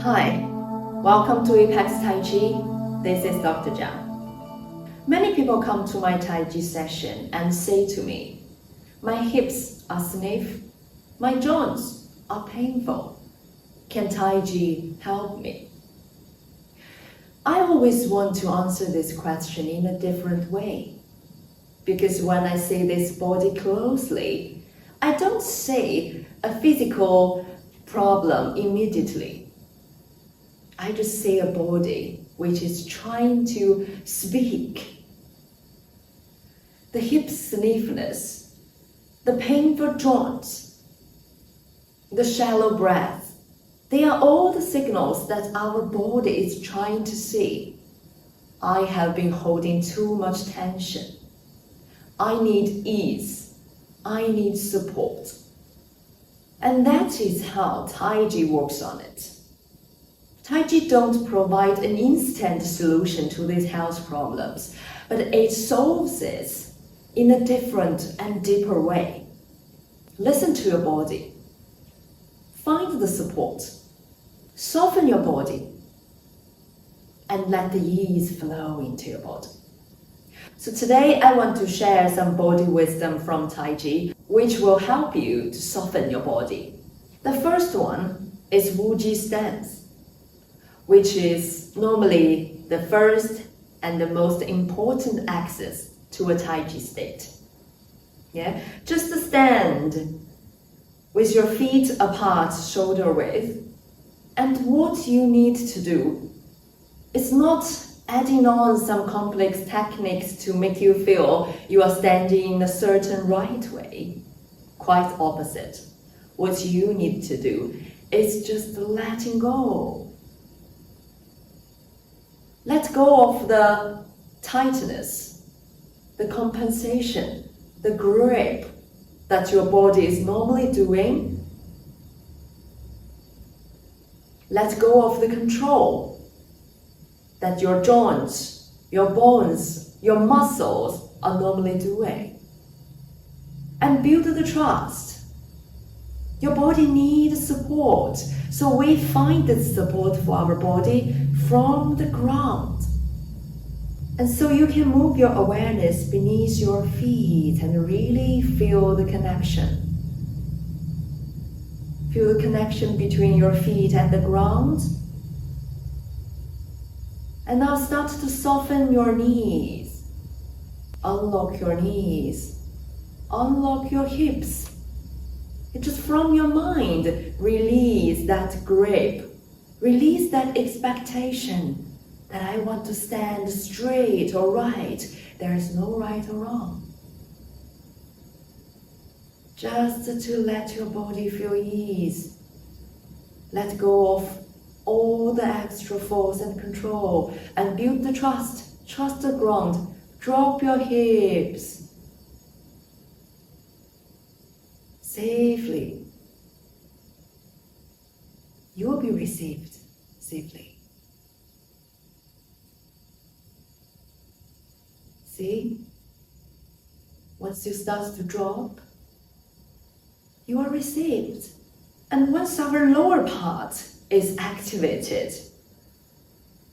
Hi, welcome to Apex Tai Chi. This is Dr. Jiang. Many people come to my Tai Chi session and say to me, my hips are stiff, my joints are painful. Can Tai Chi help me? I always want to answer this question in a different way. Because when I say this body closely, I don't say a physical problem immediately. I just say a body which is trying to speak. The hip stiffness, the painful joints, the shallow breath, they are all the signals that our body is trying to see. I have been holding too much tension. I need ease. I need support. And that is how Tai Chi works on it. Tai Chi don't provide an instant solution to these health problems, but it solves it in a different and deeper way. Listen to your body. Find the support. Soften your body. And let the ease flow into your body. So today I want to share some body wisdom from Tai Chi, which will help you to soften your body. The first one is Wuji stance, which is normally the first and the most important access to a Tai Chi state. Yeah, just stand with your feet apart, shoulder width, and what you need to do is not adding on some complex techniques to make you feel you are standing in a certain right way. Quite opposite. What you need to do is just letting go. Let go of the tightness, the compensation, the grip that your body is normally doing. Let go of the control that your joints, your bones, your muscles are normally doing. And build the trust. Your body needs support, so we find this support for our body from the ground. And so you can move your awareness beneath your feet and really feel the connection. Feel the connection between your feet and the ground. And now start to soften your knees. Unlock your knees. Unlock your hips. And just from your mind, release that grip. Release that expectation that I want to stand straight or right. There is no right or wrong. Just to let your body feel ease. Let go of all the extra force and control and build the trust. Trust the ground. Drop your hips. Safely. You will be received safely. See? Once you start to drop, you are received. And once our lower part is activated,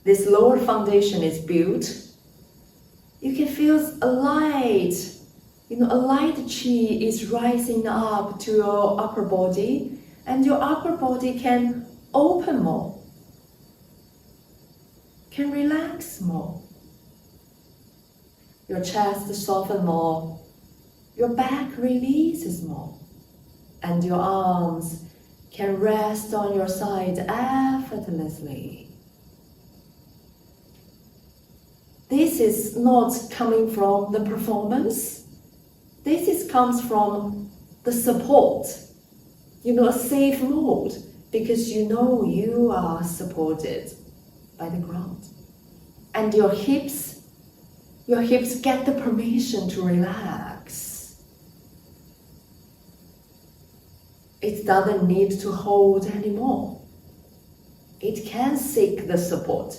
this lower foundation is built, you can feel a light chi is rising up to your upper body, and your upper body can open more, can relax more. Your chest softens more, your back releases more, and your arms can rest on your side effortlessly. This is not coming from the performance. This comes from the support, a safe mode, because you know you are supported by the ground. And your hips get the permission to relax. It doesn't need to hold anymore. It can seek the support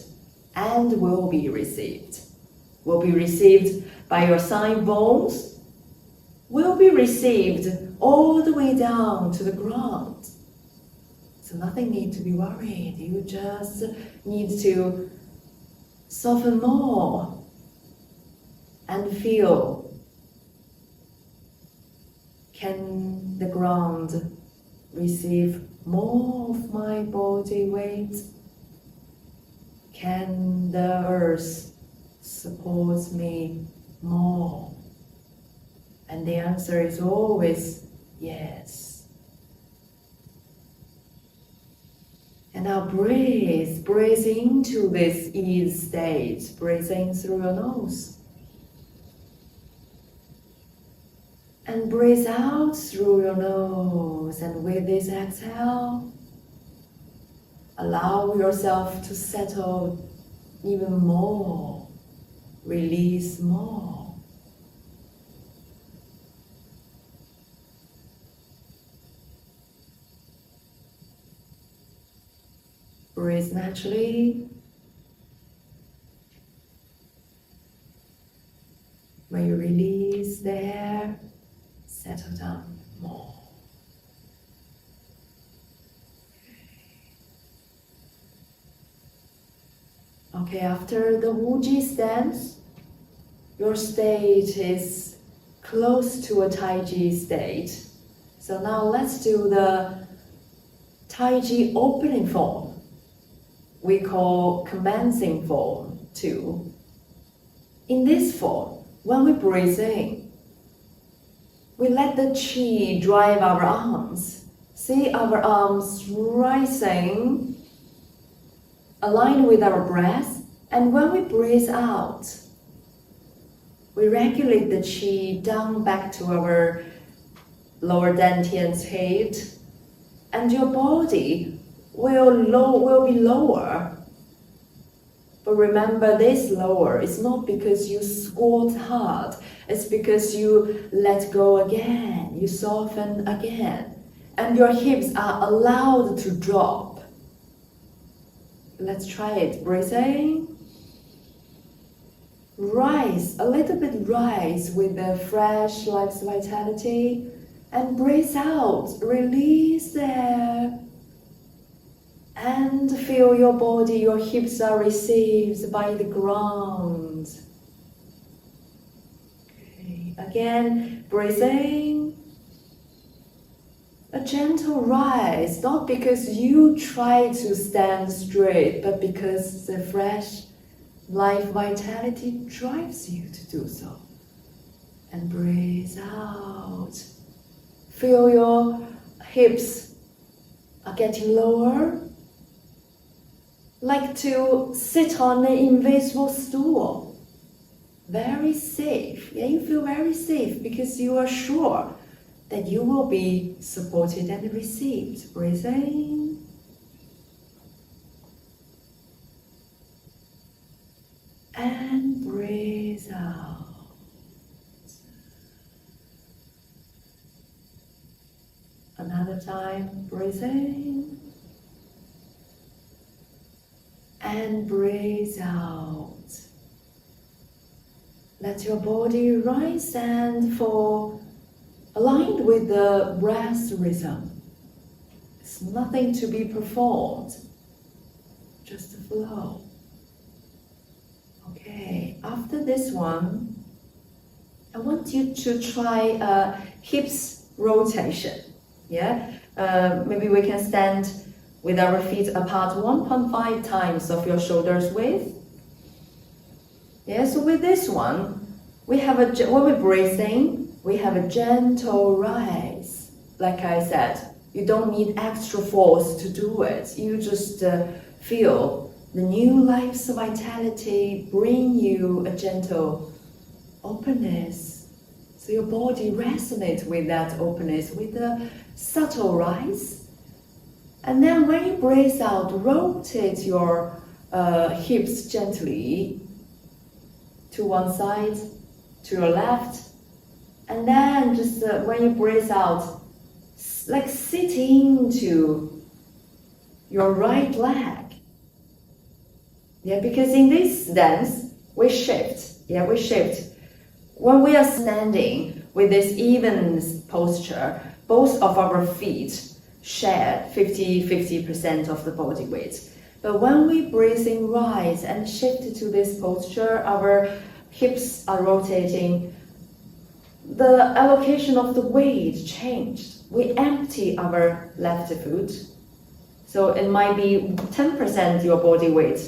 and will be received. Will be received by your thigh bones, will be received all the way down to the ground. So nothing need to be worried. You just need to soften more and feel. Can the ground receive more of my body weight? Can the earth support me more? And the answer is always yes. And now breathe into this ease state. Breathe in through your nose. And breathe out through your nose. And with this exhale, allow yourself to settle even more. Release more. Breathe naturally. When you release the air, settle down more. Okay, after the Wuji stance, your state is close to a Tai Chi state. So now let's do the Tai Chi opening form. We call commencing form too. In this form, when we breathe in, we let the qi drive our arms. See our arms rising, aligned with our breath. And when we breathe out, we regulate the qi down back to our lower dantian's head. And your body will be lower. But remember, this lower is not because you squat hard. It's because you let go again. You soften again. And your hips are allowed to drop. Let's try it. Breathe in. Rise, a little bit rise with the fresh life's vitality. And breathe out. Release the air. And feel your body, your hips are received by the ground. Okay. Again, breathe in. A gentle rise, not because you try to stand straight, but because the fresh life vitality drives you to do so. And breathe out. Feel your hips are getting lower. Like to sit on an invisible stool. Very safe. Yeah, you feel very safe because you are sure that you will be supported and received. Breathe in. And breathe out. Another time, breathe in. And breathe out. Let your body rise and fall, aligned with the breath rhythm. It's nothing to be performed, just a flow. Okay, after this one, I want you to try a hips rotation. Yeah, maybe we can stand with our feet apart 1.5 times of your shoulders width. Yeah, so with this one, we have when we breathe in, we have a gentle rise. Like I said, you don't need extra force to do it. You just feel the new life's vitality bring you a gentle openness. So your body resonates with that openness, with a subtle rise. And then when you breathe out, rotate your hips gently to one side, to your left. And then just when you breathe out, like sit into your right leg. Yeah, because in this dance, we shift. Yeah, we shift. When we are standing with this even posture, both of our feet shared 50% of the body weight. But when we breathe in, rise and shift to this posture, our hips are rotating. The allocation of the weight changed. We empty our left foot. So it might be 10% your body weight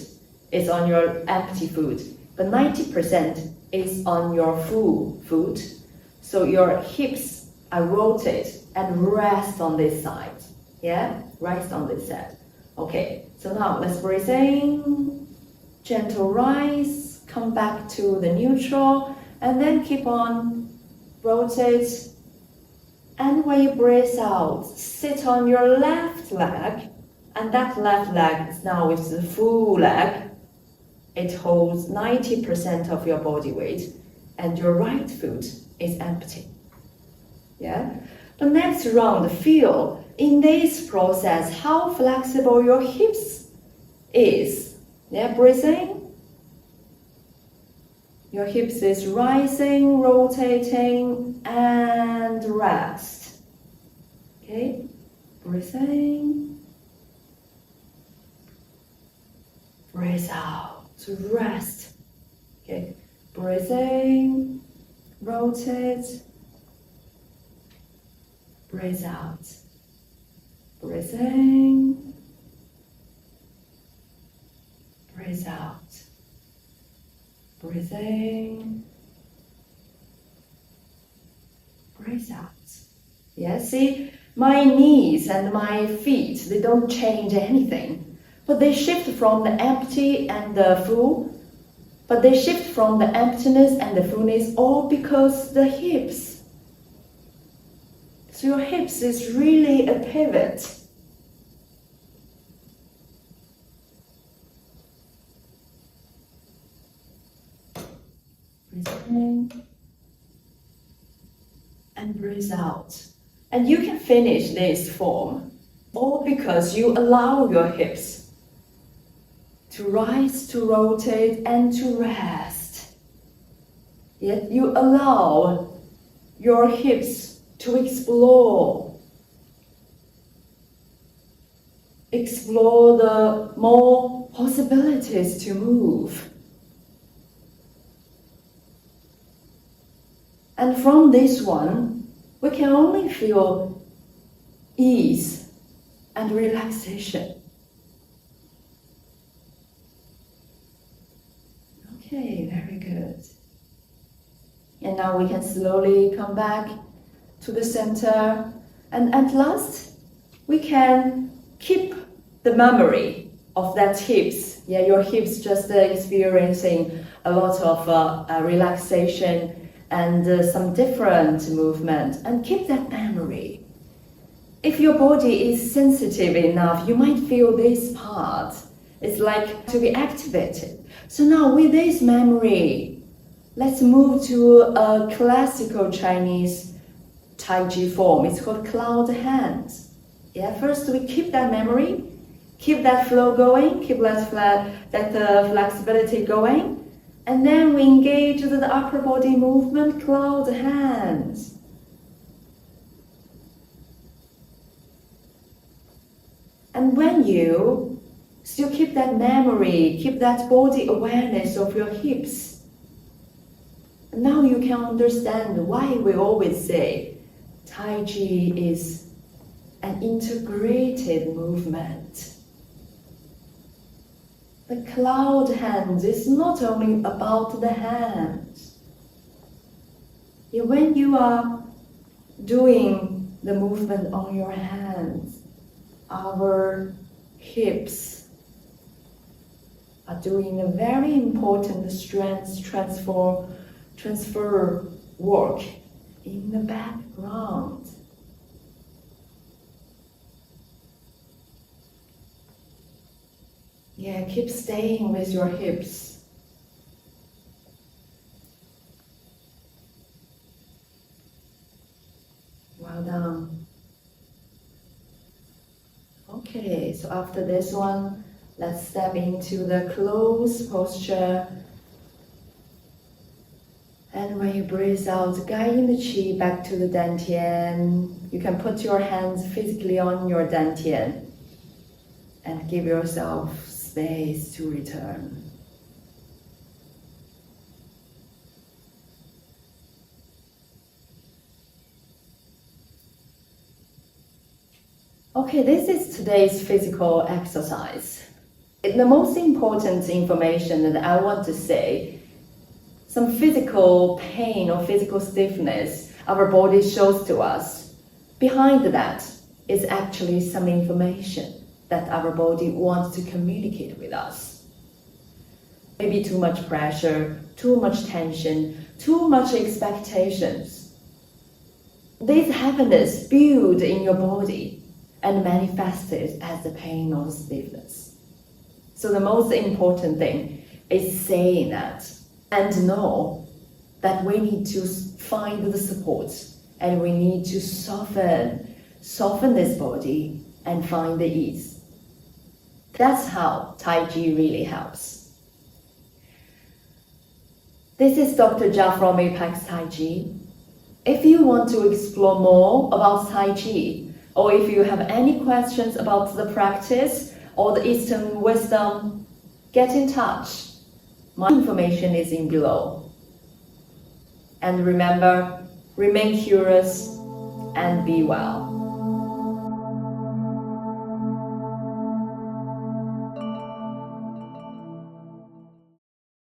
is on your empty foot, but 90% is on your full foot. So your hips are rotated and rest on this side. Yeah, rest on this side. Okay, so now let's breathe in, gentle rise, come back to the neutral, and then keep on rotate. And when you breathe out, sit on your left leg, and that left leg is now with the full leg. It holds 90% of your body weight, and your right foot is empty. Yeah. The next round, feel in this process how flexible your hips is. Yeah, breathe in. Your hips is rising, rotating, and rest. Okay, breathe in. Breathe out to rest. Okay, breathe in, rotate. Breathe out. Breathe in. Breathe out. Breathe in. Breathe out. Yeah, see, my knees and my feet, they don't change anything, but they shift from the empty and the full. But they shift from the emptiness and the fullness all because the hips. So your hips is really a pivot. Breathe in and breathe out. And you can finish this form all because you allow your hips to rise, to rotate, and to rest. Yet you allow your hips to explore the more possibilities to move. And from this one, we can only feel ease and relaxation. Okay, very good. And now we can slowly come back to the center, and at last we can keep the memory of that hips. Yeah, your hips just experiencing a lot of relaxation and some different movement, and keep that memory. If your body is sensitive enough, you might feel this part. It's like to be activated. So now with this memory, let's move to a classical Chinese Tai Chi form. It's called cloud hands. Yeah, first we keep that memory, keep that flow going, keep that flexibility going, and then we engage with the upper body movement, cloud hands. And when you still keep that memory, keep that body awareness of your hips, now you can understand why we always say Tai Chi is an integrated movement. The cloud hands is not only about the hands. When you are doing the movement on your hands, our hips are doing a very important strength transfer work in the background. Yeah, keep staying with your hips. Well done. Okay, so after this one, let's step into the closed posture. And when you breathe out, guiding the qi back to the dantian, you can put your hands physically on your dantian and give yourself space to return. Okay, this is today's physical exercise. The most important information that I want to say, some physical pain or physical stiffness our body shows to us. Behind that is actually some information that our body wants to communicate with us. Maybe too much pressure, too much tension, too much expectations. This happiness build in your body and manifested as the pain or the stiffness. So the most important thing is saying that and know that we need to find the support and we need to soften this body and find the ease. That's how Tai Chi really helps. This is Dr. Jia from Apex Tai Chi. If you want to explore more about Tai Chi, or if you have any questions about the practice or the Eastern wisdom, get in touch. My information is in below. And remember, remain curious and be well.